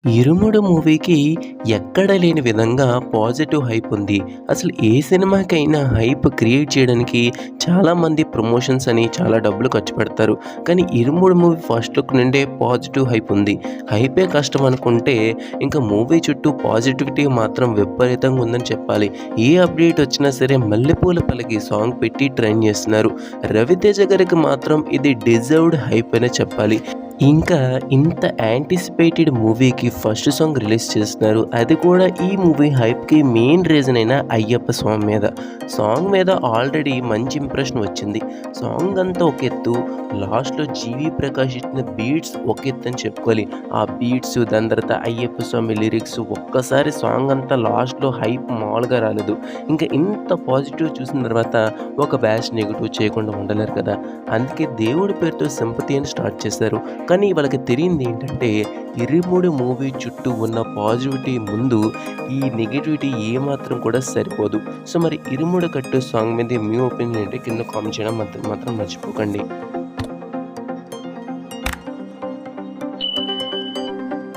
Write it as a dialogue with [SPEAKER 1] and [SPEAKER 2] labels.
[SPEAKER 1] 'ఇరుముడు' మూవీకి ఎక్కడ లేని విధంగా పాజిటివ్ హైప్ ఉంది. అసలు ఏ సినిమాకైనా హైప్ క్రియేట్ చేయడానికి చాలామంది ప్రమోషన్స్ అని చాలా డబ్బులు ఖర్చు పెడతారు. కానీ 'ఇరుముడు' మూవీ ఫస్ట్ లుక్ నుండే పాజిటివ్ హైప్ ఉంది. హైపే కష్టం అనుకుంటే ఇంకా మూవీ చుట్టూ పాజిటివిటీ మాత్రం విపరీతంగా ఉందని చెప్పాలి. ఏ అప్డేట్ వచ్చినా సరే మల్లెపూల పల్లకి సాంగ్ పెట్టి ట్రెండ్ చేస్తున్నారు. రవితేజ గారికి మాత్రం ఇది డిజర్వ్డ్ హైప్ అనే చెప్పాలి. ఇంకా ఇంత యాంటిసిపేటెడ్ మూవీకి ఫస్ట్ సాంగ్ రిలీజ్ చేస్తున్నారు. అది కూడా ఈ మూవీ హైప్‌కి మెయిన్ రీజన్ అయిన అయ్యప్ప స్వామి మీద. సాంగ్ మీద ఆల్రెడీ మంచి ఇంప్రెషన్ వచ్చింది. సాంగ్ అంతా ఒక ఎత్తు, లాస్ట్‌లో జీవి ప్రకాష్ ఇచ్చిన బీట్స్ ఒక ఎత్తు అని చెప్పుకోవాలి. ఆ బీట్స్ దాని తర్వాత అయ్యప్ప స్వామి లిరిక్స్ ఒక్కసారి సాంగ్ అంతా లాస్ట్‌లో హైప్ మామూలుగా రాలేదు. ఇంకా ఇంత పాజిటివ్ చూసిన తర్వాత ఒక బ్యాచ్ నెగెటివ్ చేయకుండా ఉండలేరు కదా! అందుకే దేవుడి పేరుతో సింపతి అని స్టార్ట్ చేశారు. కానీ వాళ్ళకి తెలియంది ఏంటంటే 'ఇరుముడి' మూవీ చుట్టూ ఉన్న పాజిటివిటీ ముందు ఈ నెగటివిటీ ఏమాత్రం కూడా సరిపోదు. సో మరి 'ఇరుముడి కట్టు' సాంగ్ మీద మీ ఒపీనియన్ ఏంటి? కింద కామెంట్ చేయడం మాత్రం మర్చిపోకండి.